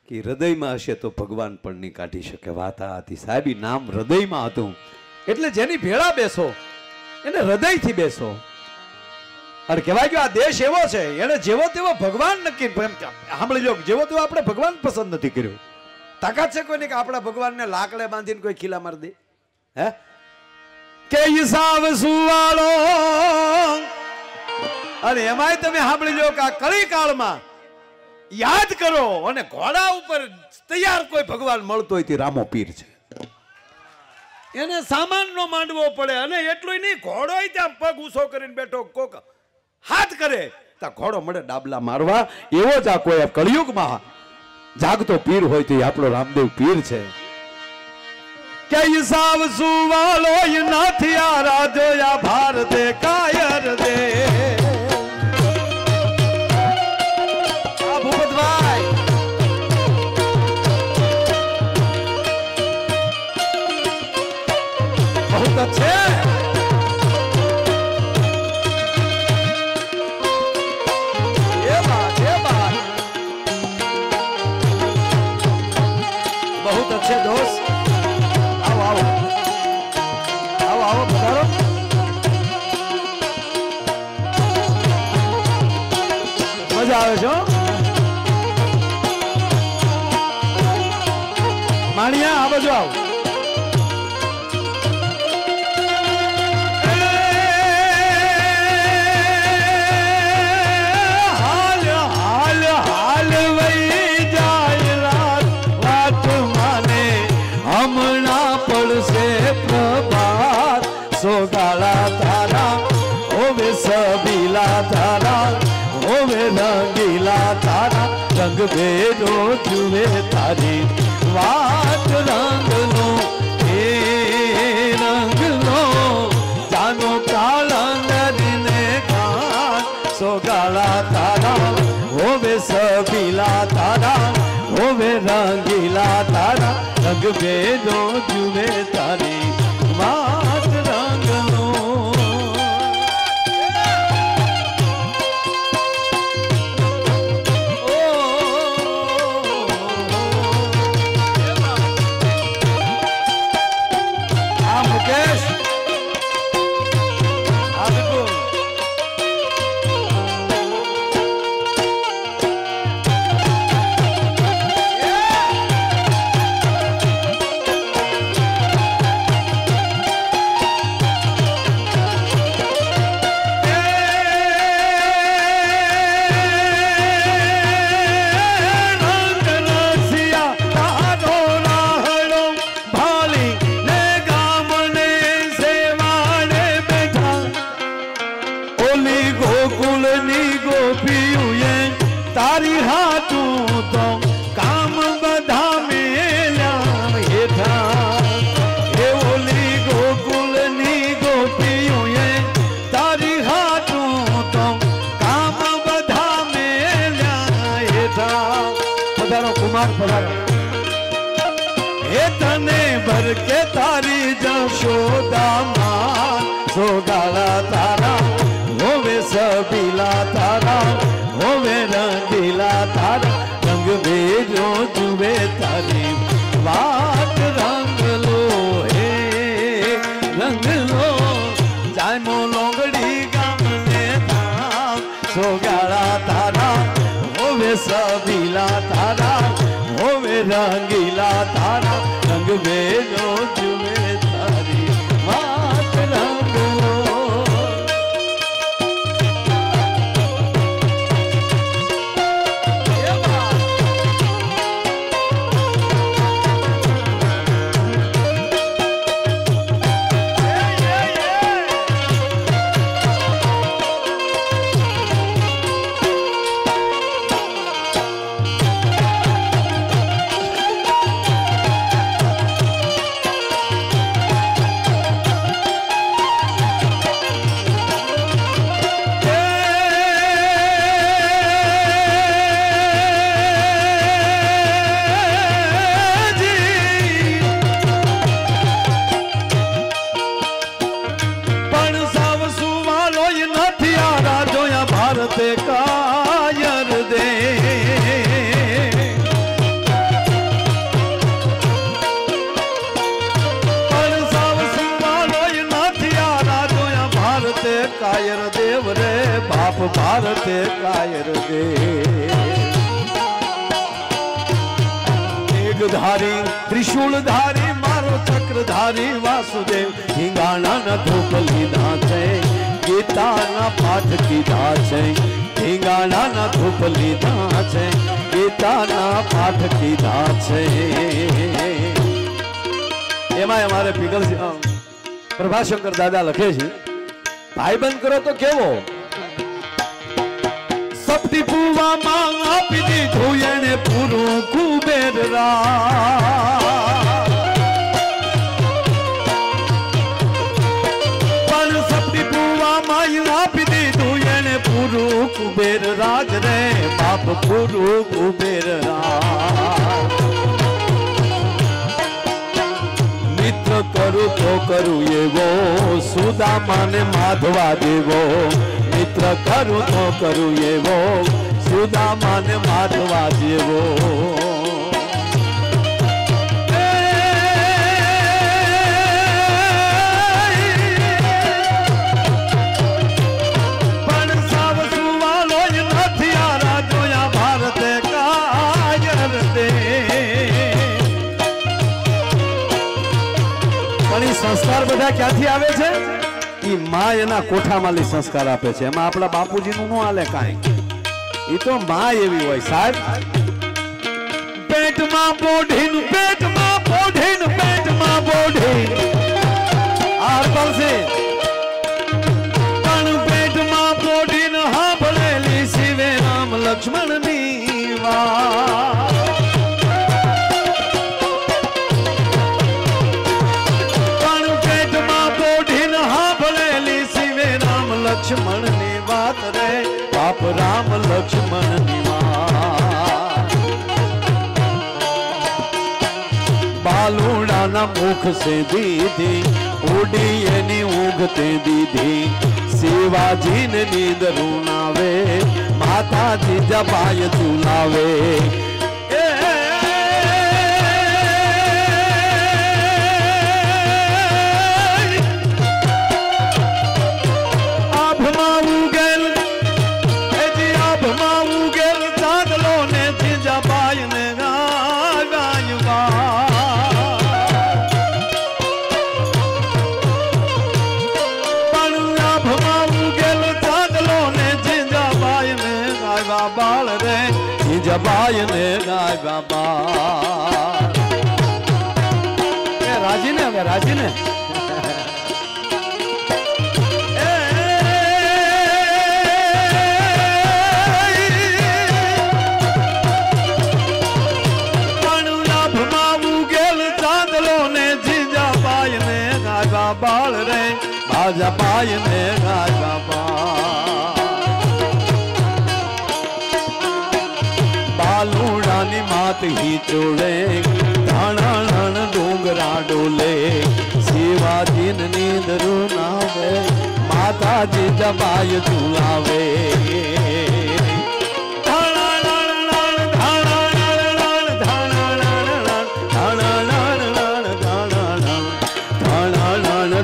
કે હૃદયમાં હશે તો ભગવાન પણ નહીં કાઢી શકે. વાત આ હતી સાહેબ, નામ હૃદયમાં હતું એટલે જેની ભેળા બેસો એને હૃદયથી બેસો. અને કહેવાય કે આ દેશ એવો છે એને જેવો તેવો ભગવાન નક્કી સાંભળી લો, જેવો તેવો આપણે ભગવાન પસંદ નથી કર્યો. તાકાત છે કોઈને કે આપણા ભગવાનને લાકડે બાંધીને કોઈ ખીલા મારી દે? હે કે હિસાબ સુવાળો. અને એમાંય તમે સાંભળી લો કે આ કળી કાળમાં યાદ કરો અને ઘોડા ઉપર તૈયાર કોઈ ભગવાન મળતો હોય તે રામો પીર છે. એને સામાન નો માંડવો પડે અને એટલું નહીં, ઘોડો ત્યાં પગ ઊંચો કરીને બેઠો કોક હાથ કરે તો ઘોડો મળે ડાબલા મારવા. એવો જ આ કોઈ કળિયુગમાં જાગતો પીર હોય તો આપણો રામદેવ પીર છે. કે હિસાબ સુવાલો નથી આ રાજો ભારતે કાયર દે. ભૂપતભાઈ બહુ છે. बहुत अच्छे दोस्त, आओ आओ आओ आओ पधारो. मजा આવે છે માણિયા, આ બાજુ આવો. સોગાળા તારા હોવે સબીલા તારા હોવે રંગીલા તારા રંગ ભેદો જુએ તારી વાત રંગનો એ રંગનો જાનો કાળંગરીને કાન. સોગાળા તારા હોવે સબીલા તારા હોવે રંગીલા તારા રંગ ભેદો જુએ તારી વાત રંગનો. આ મુકેશ આ બિલકુલ તારી હાથું તો કામ બધા મેલ્યા હેઠા. એ ઓલી ગોકુલની ગોપીઓએ તારી હાથું તો કામ બધા મેલ્યા હેઠા. પધારો કુમાર પધારો. એ તને ભરકે તારી જશોદામાં સોગાળા તારા હોવે સબીલા તારા હોવે રંગીલા તારા રંગ ભેજો જુએ તારી વાત રંગલો. હે રંગલો જાયમો લોંગડી ગામને ધામ. સોગાળા તારા હોવે સબીલા તારા હોવે રંગીલા તારા રંગ ભેજો જુએ તારી વાત રંગલો. भारते कायर दे मेघधारी त्रिशूलधारी मारो चक्रधारी वासुदेव હિંગાણા ના ધૂપ લીધા છે ગીતાના પાઠ કીધા છે હિંગાણા ધૂપ લીધા છે ગીતાના પાઠ કીધા છે એમાં અમારે પીગલ પ્રભાશંકર દાદા લખે છે ભાઈબંધ કરો તો કેવો સપટી પૂવામાં આપી દીધું એને પૂરું કુબેર પણ સપટી પૂવામાં આપી દીધું એને પૂરું કુબેર રાજ રે બાપ પૂરું કુબેર રાજ મિત્ર કરું તો કરું એવો સુદામાને માધવા દેવો મિત્ર કરું તો કરું એવો સુદામાને માધવા દેવો પણ સાવ સુવાલો નથી આ રાજોયા ભારતે કાયર દે સંસ્કાર બધા ક્યાંથી આવે છે ઈ માં એના કોઠામાં સંસ્કાર આપે છે એમાં આપણા બાપુજીનું નો હાલે કાંઈ ઈ તો માં એવી હોય સાહેબ પેટમાં પોઢીન પેટમાં પોઢીન પેટમાં પોઢીન આરપલ છે પણ પેટમાં પોઢીન સાંભળેલી શિવે રામ લક્ષ્મણની વાત लक्ष्मण ने बात रे बाप राम लक्ष्मण निवास बालूड़ा ना मुख से दीदी उड़ी एनी ऊँघते दीदी शिवाजी ने नींद रूनावे माता जी जबाय झूलावे जबाय ने गाय बाबा राजी ने હવે રાજી ને બાળ રે બાજા પાય ને ગાય બાબા બાલુડાની માત હી ચોડે ધાણાણ ડુંગરા ડોલે શિવાજી નીંદ રૂનાવે માતાજી જબાય ઝુલાવે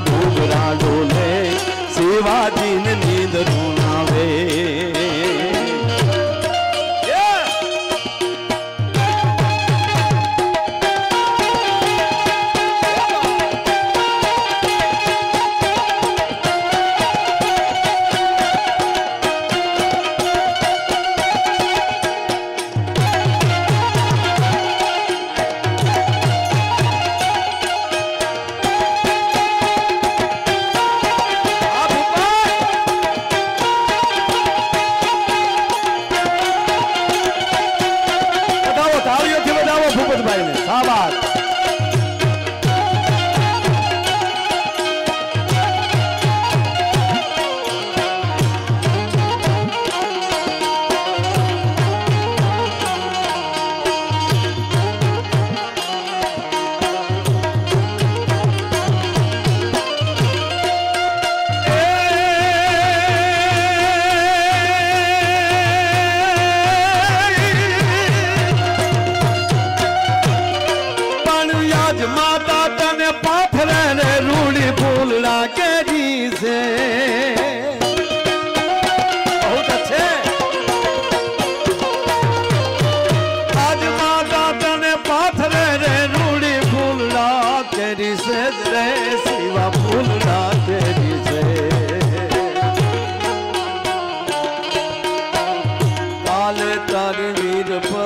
ડુંગરા ડોલે શિવાજી નીંદ રૂનાવે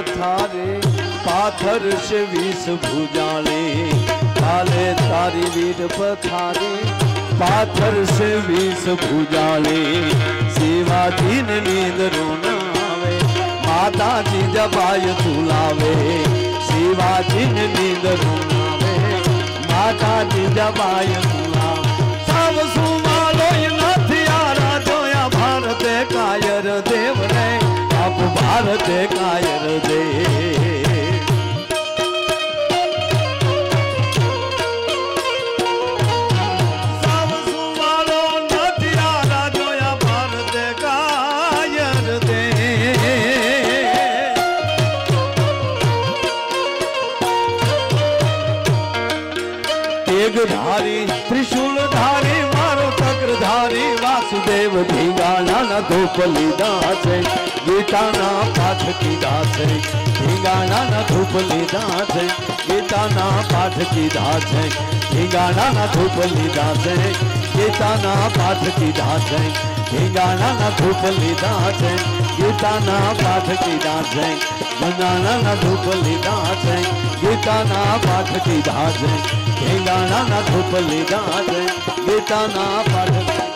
पथारे पाथर से विष भुजाले काले तारी वीर पथारे पाथर से विष भुजाले शिवाजी ने नींद रोनावे माता जी जबाय तुलावे शिवाजी ने नींद रोनावे माता जी जबाय तुलावे सब सुमालो नाथी आरा जोया भारत कायर देव रे अब भारत कायर दे सब सुमालो नाथी आरा जोया भारत कायर दे तेगधारी त्रिशूलधारी मारो चक्रधारी वासुदेव ढींगाना न धूप लीधा से गीता ना पाठ कीधा से ढींगाना न धूप लीधा से गीता ना पाठ कीधा से ढींगाना न धूप लीधा से गीता ना पाठ कीधा से ढींगाना न धूप लीधा से गीता ना पाठ कीधा से ढींगाना न धूप लीधा से गीता ना पाठ कीधा से ढींगाना न धूप लीधा से गीता ना पाठ